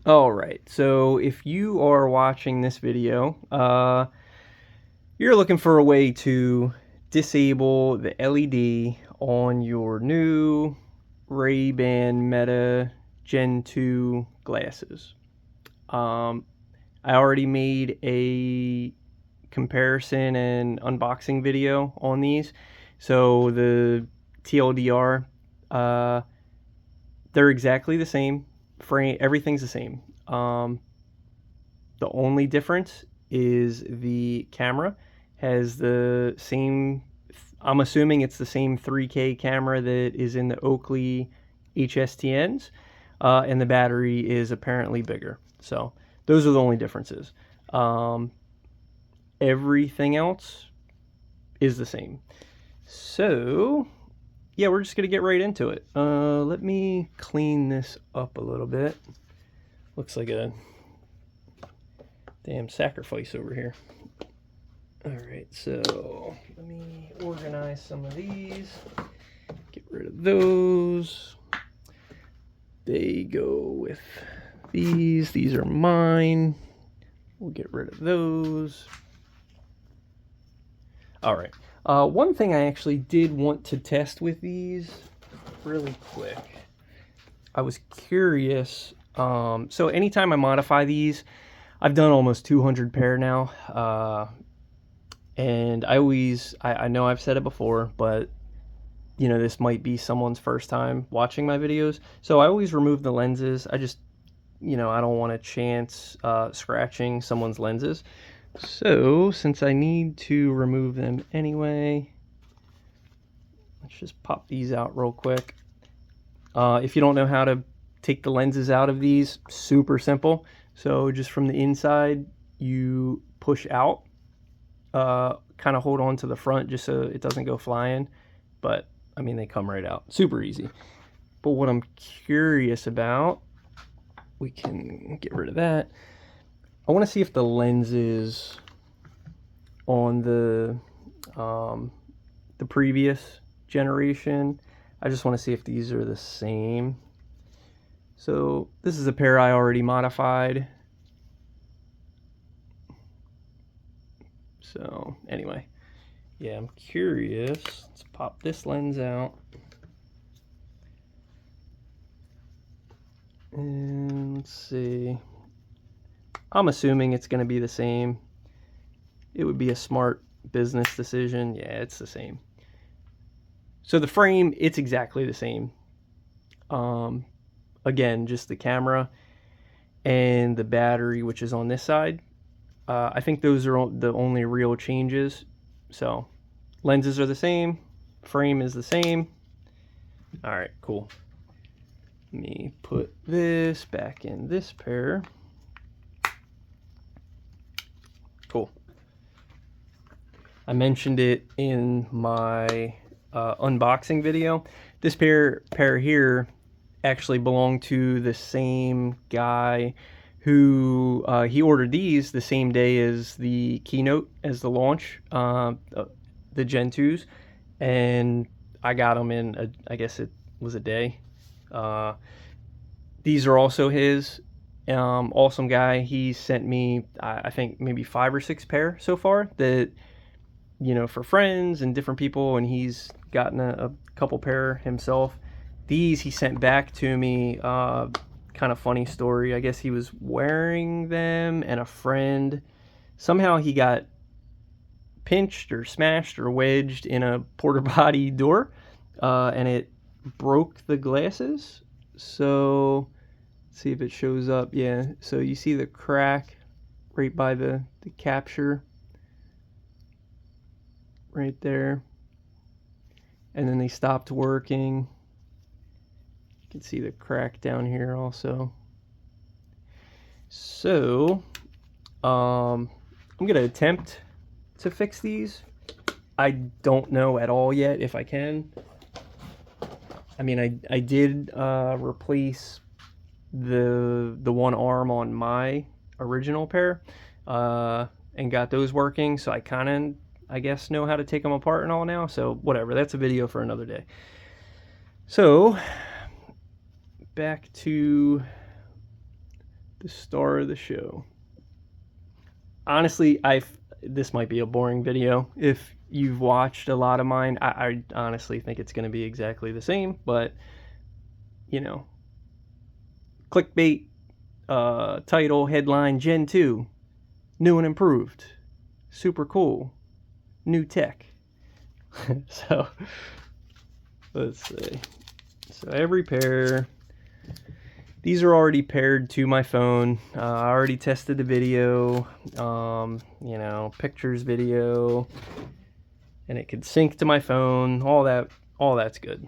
All right, so if you are watching this video, you're looking for a way to disable the LED on your new Ray-Ban Meta Gen 2 glasses. I already made a comparison and unboxing video on these. So the TLDR, uh, they're exactly the same. Frame, everything's the same. The only difference is the camera has the same, I'm assuming it's the same 3K camera that is in the Oakley HSTNs, and the battery is apparently bigger. So those are the only differences. Um, Everything else is the same. So yeah, we're just gonna get right into it. Let me clean this up a little bit. Looks like a damn sacrifice over here. All right, so let me organize some of these. Get rid of those. They go with these. These are mine. We'll get rid of those. All right. One thing I actually did want to test with these really quick. I was curious. So anytime I modify these, I've done almost 200 pair now. And I know I've said it before, but you know, this might be someone's first time watching my videos. So I always remove the lenses. I just, you know, I don't want to chance scratching someone's lenses. So since I need to remove them anyway, let's just pop these out real quick. If you don't know how to take the lenses out of these, super simple. So just from the inside, you push out, kind of hold on to the front just so it doesn't go flying. But I mean, they come right out. Super easy. But what I'm curious about, we can get rid of that. I want to see if the lenses on the previous generation, I just want to see if these are the same. So this is a pair I already modified. So anyway, yeah, I'm curious. Let's pop this lens out. And let's see. I'm assuming it's going to be the same. It would be a smart business decision. Yeah, it's the same. So the frame, it's exactly the same. Again, just the camera and the battery, which is on this side. I think those are the only real changes. So lenses are the same. Frame is the same. All right, cool. Let me put this back in this pair. Cool. I mentioned it in my unboxing video. This pair here actually belonged to the same guy who he ordered these the same day as the keynote, as the launch, the Gen 2s, and I got them in, I guess it was a day. These are also his. Awesome guy. He sent me, I think, maybe 5 or 6 pair so far that, you know, for friends and different people, and he's gotten a couple pair himself. These he sent back to me. Kind of funny story. I guess he was wearing them, and a friend, somehow he got pinched or smashed or wedged in a porta potty door, and it broke the glasses. So let's see if it shows up. Yeah, so you see the crack right by the capture right there, and then they stopped working. You can see the crack down here also. So I'm gonna attempt to fix these. I don't know at all yet if I can. I mean, I did replace the one arm on my original pair, and got those working, so I kind of, I guess, know how to take them apart and all now. So whatever, that's a video for another day. So back to the star of the show. Honestly, this might be a boring video. If you've watched a lot of mine, I honestly think it's going to be exactly the same, but you know, clickbait, title, headline, Gen 2, new and improved, super cool, new tech. So let's see. So every pair, these are already paired to my phone. I already tested the video, you know, pictures, video, and it could sync to my phone. All that's good.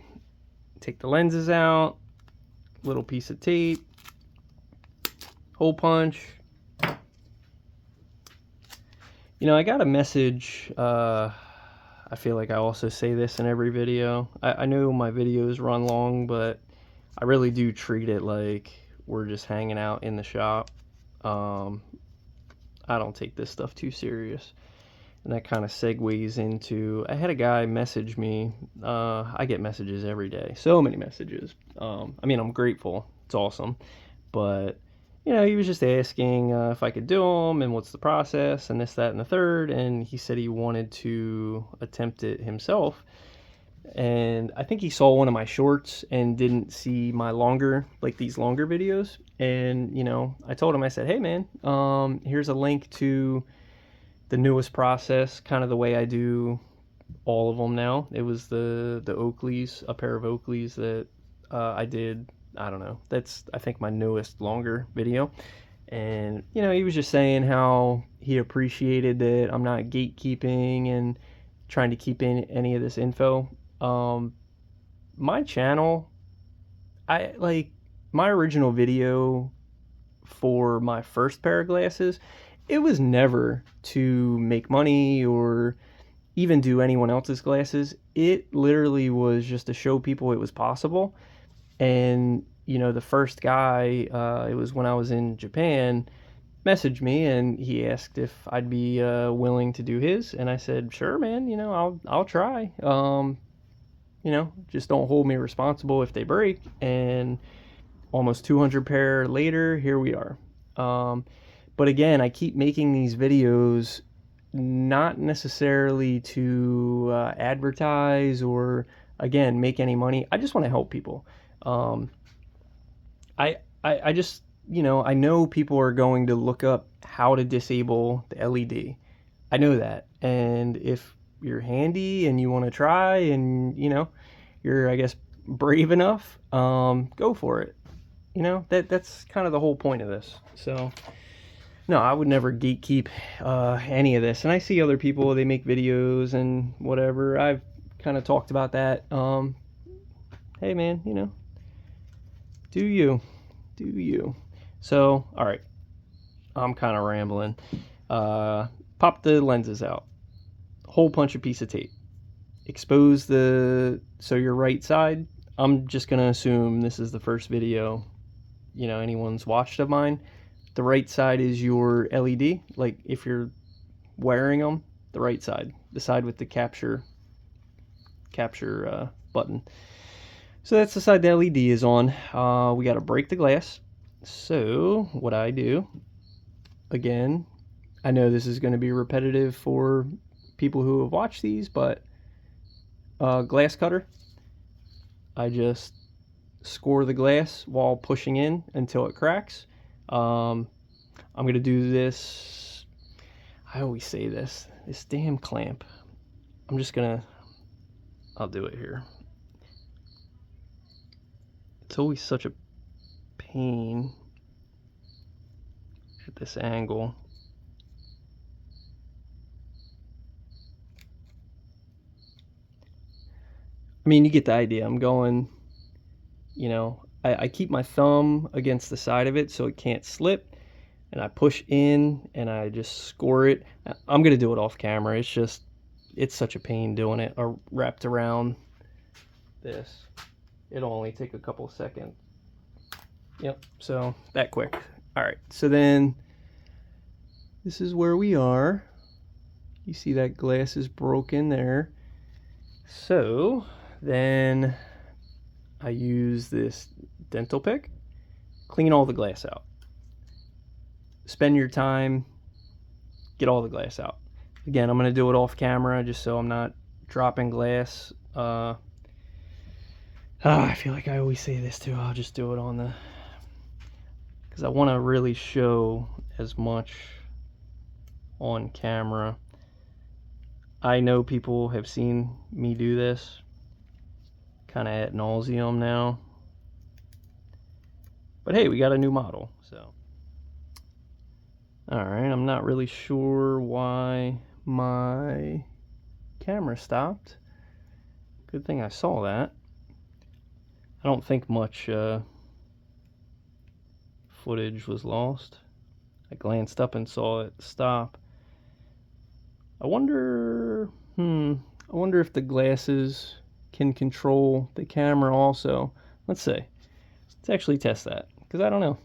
Take the lenses out, little piece of tape, hole punch. You know, I got a message. I feel like I also say this in every video. I know my videos run long, but I really do treat it like we're just hanging out in the shop. I don't take this stuff too serious. And that kind of segues into, I had a guy message me. I get messages every day, so many messages. I mean, I'm grateful. It's awesome. But, you know, he was just asking if I could do them and what's the process and this, that, and the third. And he said he wanted to attempt it himself. And I think he saw one of my shorts and didn't see my longer, like these longer videos. And, you know, I told him, I said, hey man, here's a link to the newest process, kind of the way I do all of them now. It was the Oakleys, a pair of Oakleys that I did. I don't know. That's, I think, my newest longer video. And, you know, he was just saying how he appreciated that I'm not gatekeeping and trying to keep in any of this info. My channel, I like my original video for my first pair of glasses, it was never to make money or even do anyone else's glasses. It literally was just to show people it was possible. And, you know, the first guy, it was when I was in Japan, messaged me and he asked if I'd be willing to do his. And I said, sure, man, you know, I'll try. You know, just don't hold me responsible if they break. And almost 200 pair later, here we are. But again, I keep making these videos not necessarily to advertise or, again, make any money. I just want to help people. I just, you know, I know people are going to look up how to disable the LED. I know that. And if you're handy and you want to try and, you know, you're, I guess, brave enough, go for it. You know, that's kind of the whole point of this. So, no, I would never gatekeep any of this. And I see other people, they make videos and whatever. I've kind of talked about that. Hey, man, you know, do you. Do you. So, all right, I'm kind of rambling. Pop the lenses out. Hole punch a piece of tape. Expose so your right side. I'm just going to assume this is the first video, you know, anyone's watched of mine. The right side is your LED. Like if you're wearing them, the right side, the side with the capture button. So that's the side the LED is on. We got to break the glass. So what I do, again, I know this is going to be repetitive for people who have watched these, but glass cutter, I just score the glass while pushing in until it cracks. I'm going to do this. I always say this damn clamp. I'll do it here. It's always such a pain at this angle. I mean, you get the idea. I'm going, you know, I keep my thumb against the side of it so it can't slip, and I push in and I just score it. I'm going to do it off camera. It's such a pain doing it wrapped around this. It'll only take a couple seconds. Yep, so that quick. All right, so then this is where we are. You see that glass is broken there. So then I use this dental pick, clean all the glass out. spend your time, get all the glass out. Again, I'm going to do it off camera just so I'm not dropping glass. I feel like I always say this too. I'll just do it on the, because I want to really show as much on camera. I know people have seen me do this kind of ad nauseum now, but hey, we got a new model. So all right, I'm not really sure why my camera stopped. Good thing I saw that. I don't think much footage was lost. I glanced up and saw it stop. I wonder if the glasses can control the camera also. Let's see. Let's actually test that, because I don't know.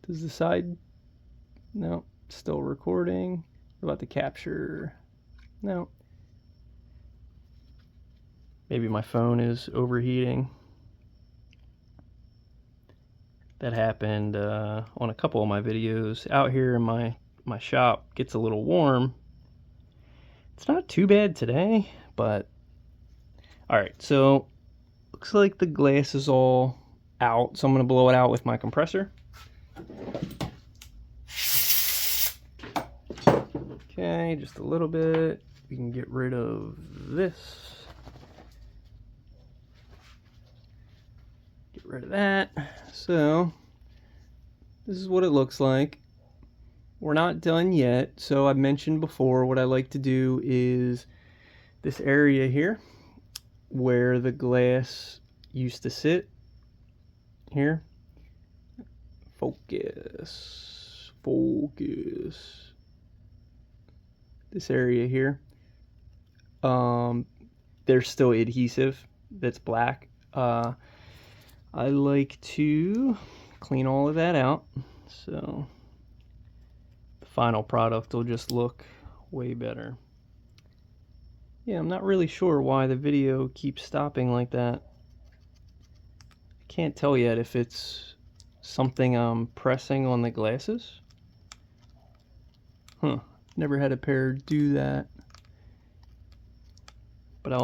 Does the side... No, still recording. What about the capture? No. Maybe my phone is overheating. That happened on a couple of my videos. Out here in my shop, gets a little warm. It's not too bad today, but alright, so looks like the glass is all out, so I'm going to blow it out with my compressor. Okay, just a little bit. We can get rid of this. Get rid of that. So this is what it looks like. We're not done yet. So I mentioned before, what I like to do is this area here where the glass used to sit. Here. Focus. Focus. This area here. There's still adhesive that's black. I like to clean all of that out, so the final product will just look way better. Yeah, I'm not really sure why the video keeps stopping like that. I can't tell yet if it's something I'm pressing on the glasses. Never had a pair do that. But I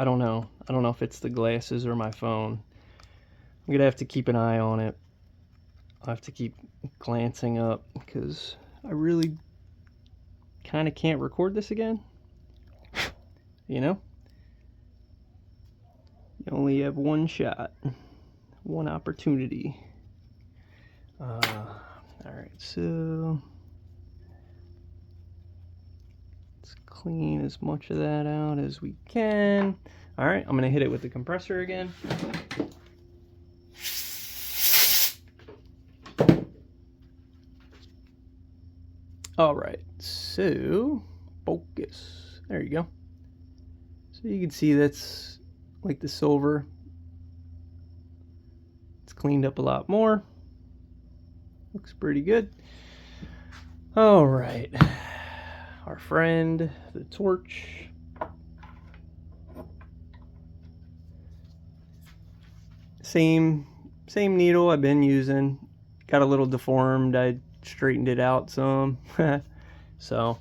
don't know. I don't know if it's the glasses or my phone. I'm gonna have to keep an eye on it. I have to keep glancing up because I really kind of can't record this again. You know? You only have one shot, one opportunity. Alright, so let's clean as much of that out as we can. Alright, I'm gonna hit it with the compressor again. Alright, so focus. There you go. So you can see that's like the silver. It's cleaned up a lot more. Looks pretty good. Alright. Our friend, the torch. Same needle I've been using. Got a little deformed. I straightened it out some. So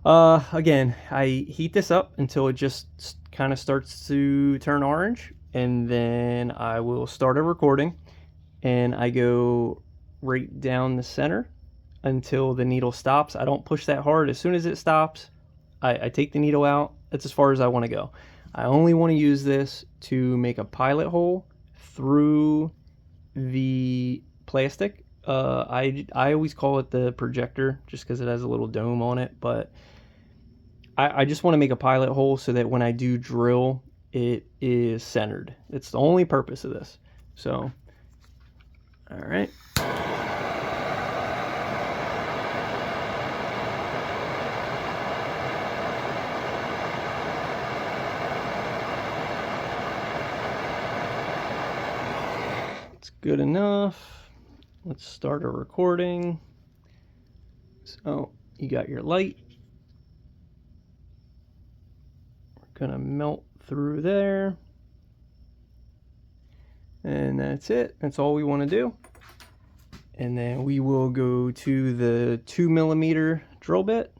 again, I heat this up until it just kind of starts to turn orange, and then I will start a recording, and I go right down the center until the needle stops. I don't push that hard. As soon as it stops, I take the needle out. That's as far as I want to go. I only want to use this to make a pilot hole through the plastic. I always call it the projector just because it has a little dome on it, but I just want to make a pilot hole so that when I do drill, it is centered. It's the only purpose of this. So, all right. It's good enough. Let's start a recording. So you got your light. We're gonna melt through there. And that's it. That's all we want to do. And then we will go to the 2mm drill bit.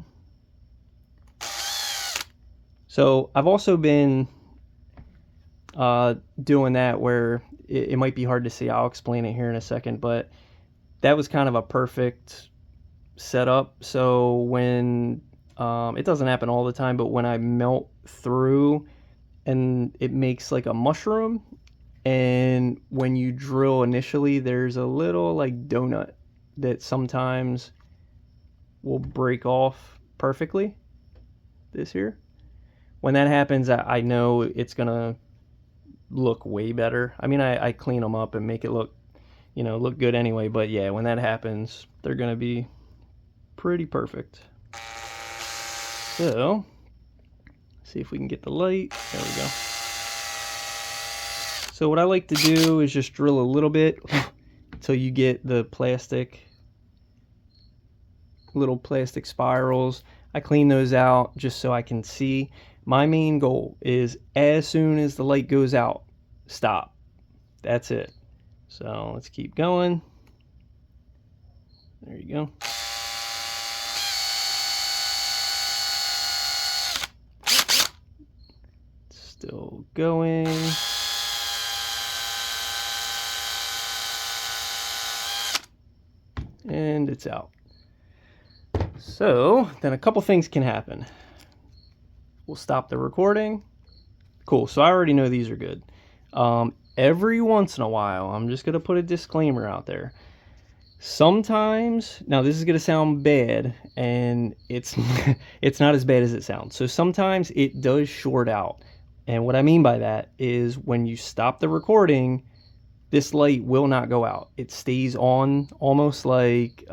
So I've also been doing that where it might be hard to see. I'll explain it here in a second, but that was kind of a perfect setup. So when it doesn't happen all the time, but when I melt through and it makes like a mushroom, and when you drill initially, there's a little like donut that sometimes will break off perfectly. This here, when that happens, I know it's gonna look way better. I mean, I clean them up and make it look, look good anyway. But yeah, when that happens, they're gonna be pretty perfect. So, see if we can get the light. There we go. So what I like to do is just drill a little bit until you get the little plastic spirals. I clean those out just so I can see. My main goal is as soon as the light goes out, stop. That's it. So let's keep going. There you go. Still going. And it's out. So then a couple things can happen. We'll stop the recording. Cool, so I already know these are good. Every once in a while, I'm just gonna put a disclaimer out there. Sometimes, now this is gonna sound bad, and it's it's not as bad as it sounds. So sometimes it does short out. And what I mean by that is when you stop the recording, this light will not go out. It stays on almost like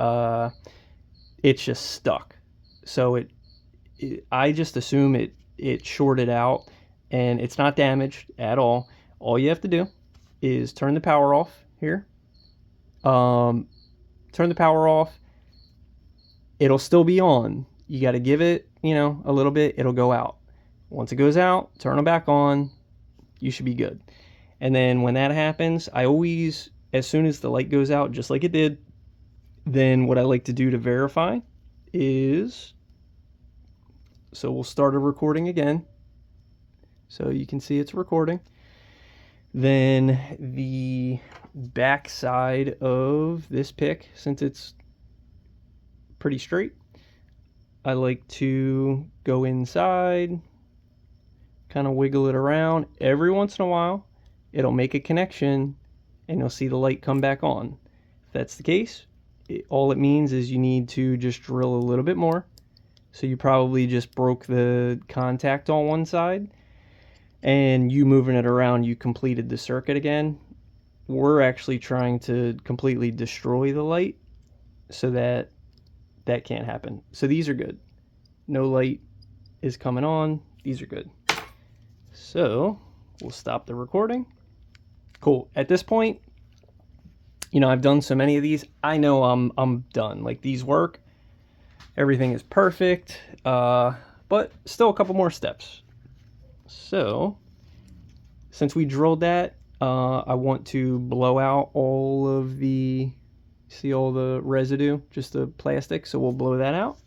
it's just stuck. So I just assume it shorted out, and it's not damaged at all. All you have to do is turn the power off here. Turn the power off. It'll still be on. You got to give it, a little bit. It'll go out. Once it goes out, turn it back on. You should be good. And then when that happens, I always, as soon as the light goes out, just like it did, then what I like to do to verify is, so we'll start a recording again. So you can see it's recording. Then the back side of this pick, since it's pretty straight, I like to go inside, kind of wiggle it around. Every once in a while, it'll make a connection and you'll see the light come back on. If that's the case, all it means is you need to just drill a little bit more. So you probably just broke the contact on one side, and you moving it around, you completed the circuit again. We're actually trying to completely destroy the light, so that can't happen. So these are good. No light is coming on. These are good. So we'll stop the recording. Cool. At this point, I've done so many of these. I know I'm done. Like, these work. Everything is perfect. But still a couple more steps. So since we drilled that, I want to blow out all of the, see all the residue, just the plastic. So we'll blow that out.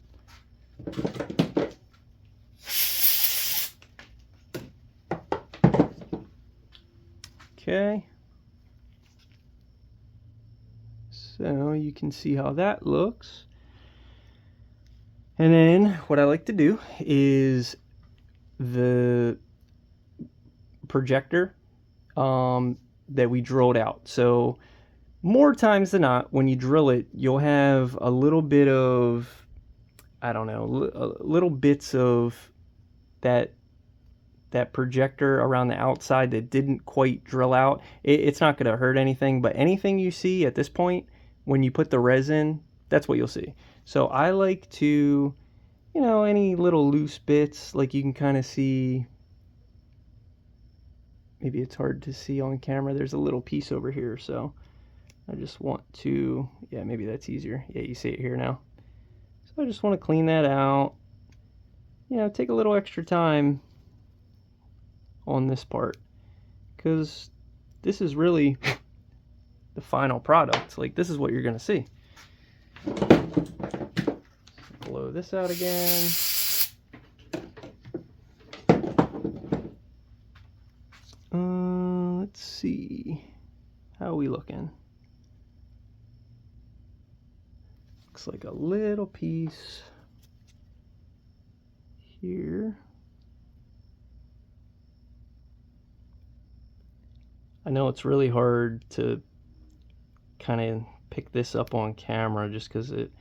Okay. So you can see how that looks. And then what I like to do is the projector that we drilled out. So more times than not, when you drill it, you'll have a little bit of, I don't know, little bits of that projector around the outside that didn't quite drill out. It's not going to hurt anything, but anything you see at this point, when you put the resin, that's what you'll see. So I like to, any little loose bits, like you can kind of see, maybe it's hard to see on camera, there's a little piece over here, so I just want to, yeah, maybe that's easier. Yeah, you see it here now. So I just want to clean that out. Take a little extra time on this part, because this is really the final product. Like, this is what you're gonna see. Blow this out again. Let's see. How are we looking? Looks like a little piece here. I know it's really hard to kind of pick this up on camera just because it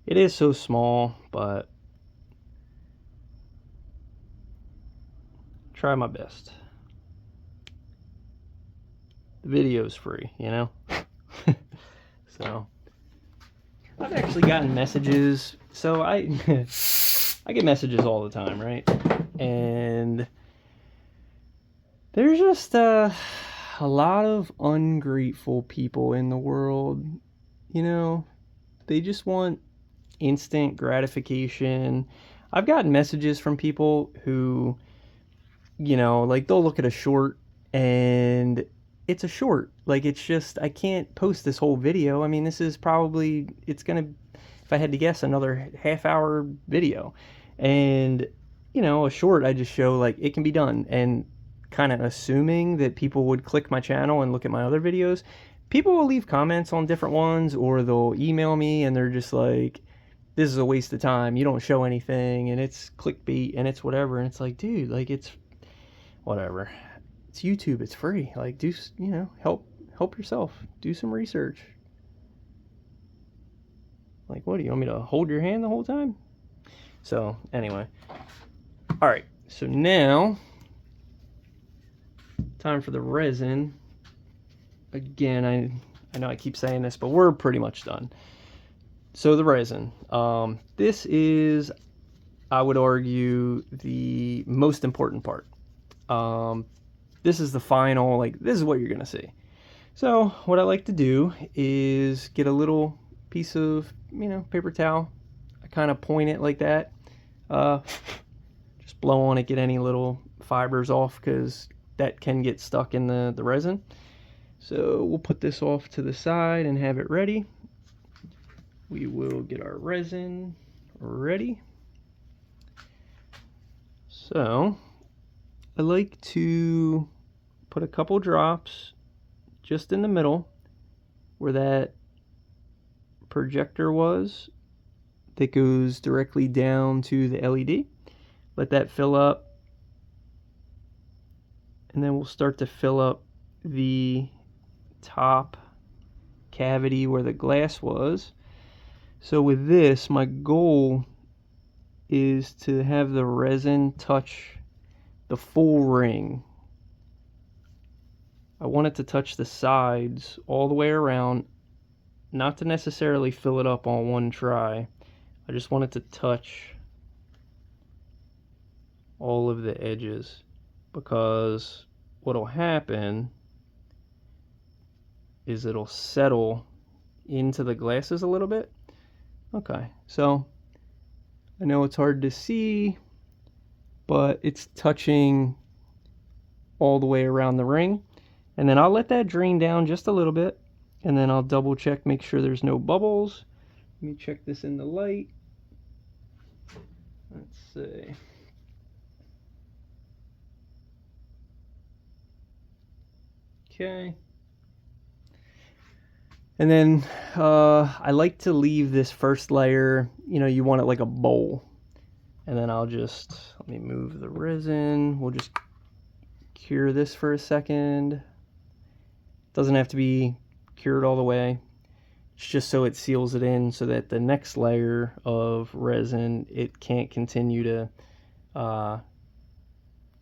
is so small, but try my best. The video's free, you know? So I've actually gotten messages. So I get messages all the time, right? And there's just a lot of ungrateful people in the world. You know, they just want instant gratification. I've gotten messages from people who, you know, like they'll look at a short and it's a short. Like, it's just, I can't post this whole video. I mean, this is probably, it's gonna, if I had to guess, another half-hour video. And, you know, a short, I just show like it can be done, and kind of assuming that people would click my channel and look at my other videos. People will leave comments on different ones, or they'll email me and they're just like, this is a waste of time, you don't show anything, and it's clickbait and it's whatever. And it's like, dude, like, it's whatever. It's YouTube, it's free. Like, do, you know, help yourself. Do some research. Like, what, do you want me to hold your hand the whole time? So anyway, all right, so now time for the resin. Again, I know I keep saying this, but we're pretty much done. So the resin, this is, I would argue, the most important part. This is the final, like, this is what you're gonna see. So what I like to do is get a little piece of, you know, paper towel. I kind of point it like that. Just blow on it, get any little fibers off, because that can get stuck in the resin. So we'll put this off to the side and have it ready. We will get our resin ready. So I like to put a couple drops just in the middle where that projector was that goes directly down to the LED. Let that fill up, and then we'll start to fill up the top cavity where the glass was. So with this, my goal is to have the resin touch the full ring. I want it to touch the sides all the way around, not to necessarily fill it up on one try. I just want it to touch all of the edges, because what'll happen is it'll settle into the glasses a little bit. Okay, so I know it's hard to see, but it's touching all the way around the ring. And then I'll let that drain down just a little bit, and then I'll double check, make sure there's no bubbles. Let me check this in the light. Let's see. Okay. And then I like to leave this first layer, you know, you want it like a bowl. And then I'll just, let me move the resin. We'll just cure this for a second. Doesn't have to be cured all the way. It's just so it seals it in, so that the next layer of resin, it can't continue to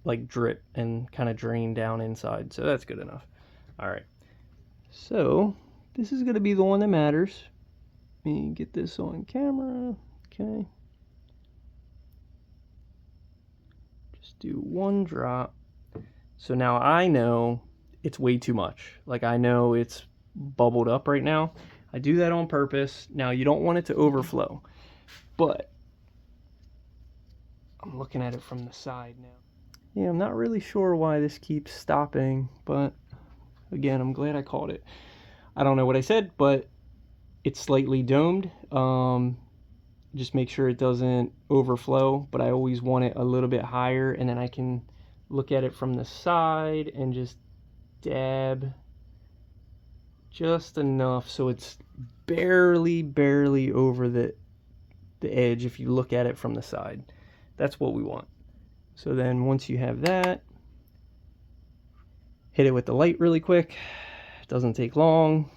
like drip and kind of drain down inside. So that's good enough. All right. So this is going to be the one that matters. Let me get this on camera. Okay. Just do one drop. So now I know it's way too much. Like, I know it's bubbled up right now. I do that on purpose. Now, you don't want it to overflow, but I'm looking at it from the side now. Yeah, I'm not really sure why this keeps stopping, but again, I'm glad I caught it. I don't know what I said, but it's slightly domed. Just make sure it doesn't overflow, but I always want it a little bit higher, and then I can look at it from the side and just dab just enough so it's barely over the edge if you look at it from the side. That's what we want. So then once you have that, hit it with the light really quick. It doesn't take long.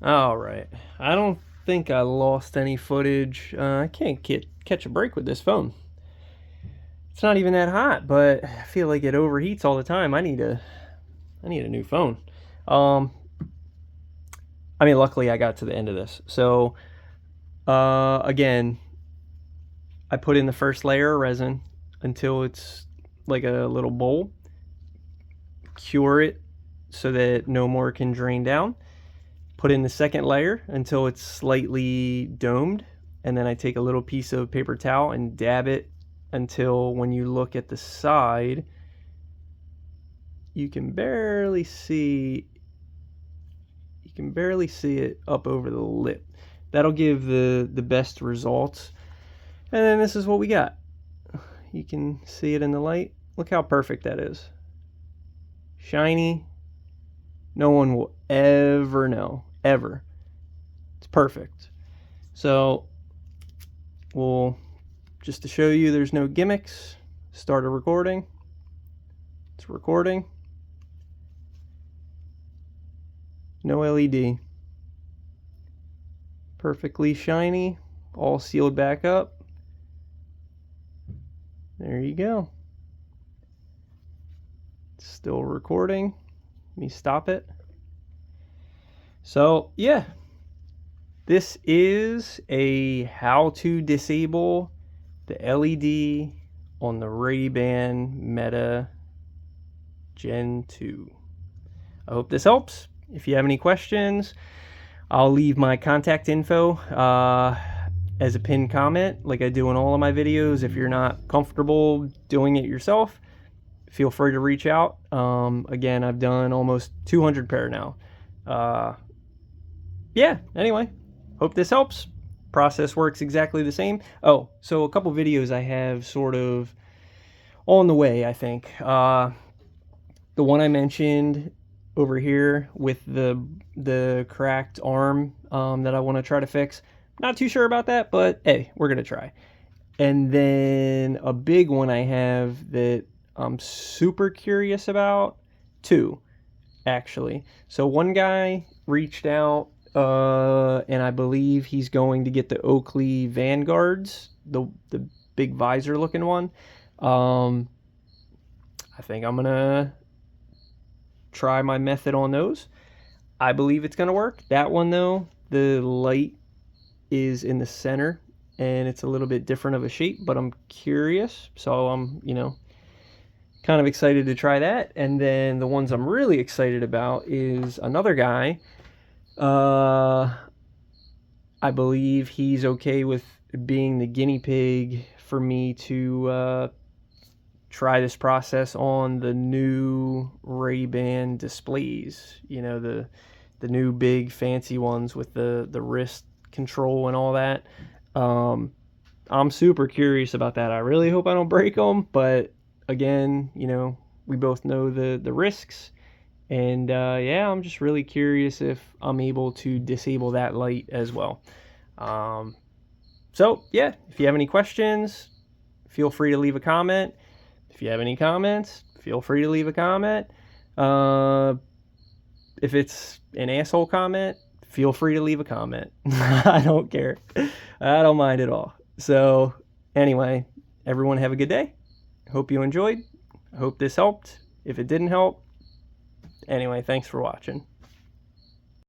All right, I don't think I lost any footage. I can't catch a break with this phone. It's not even that hot, but I feel like it overheats all the time. I need a new phone. I mean, luckily I got to the end of this. So again, I put in the first layer of resin until it's like a little bowl. Cure it so that no more can drain down. Put in the second layer until it's slightly domed, and then I take a little piece of paper towel and dab it until when you look at the side, you can barely see it up over the lip. That'll give the best results. And then this is what we got. You can see it in the light. Look how perfect that is. Shiny. No one will ever know. Ever. It's perfect. So we'll, just to show you there's no gimmicks, start a recording. It's recording. No LED. Perfectly shiny. All sealed back up. There you go. It's still recording. Let me stop it. So yeah, this is a how to disable the LED on the Ray-Ban Meta Gen 2. I hope this helps. If you have any questions, I'll leave my contact info as a pinned comment like I do in all of my videos. If you're not comfortable doing it yourself, feel free to reach out. Again, I've done almost 200 pair now. Yeah, anyway, hope this helps. Process works exactly the same. Oh, so a couple videos I have sort of on the way, I think. The one I mentioned over here with the cracked arm that I want to try to fix. Not too sure about that, but hey, we're going to try. And then a big one I have that I'm super curious about. Two, actually. So one guy reached out, and I believe he's going to get the Oakley Vanguards, the big visor looking one. I think I'm gonna try my method on those. I believe it's gonna work. That one though, the light is in the center and it's a little bit different of a shape, but I'm curious, so I'm kind of excited to try that. And then the ones I'm really excited about is another guy. I believe he's okay with being the guinea pig for me to try this process on the new Ray-Ban displays. You know, the new big fancy ones with the wrist control and all that. I'm super curious about that. I really hope I don't break them, but again, we both know the risks. And yeah, I'm just really curious if I'm able to disable that light as well. So yeah, if you have any questions, feel free to leave a comment. If you have any comments, feel free to leave a comment. If it's an asshole comment, feel free to leave a comment. I don't care. I don't mind at all. So anyway, everyone have a good day. Hope you enjoyed. Hope this helped. If it didn't help, anyway, thanks for watching.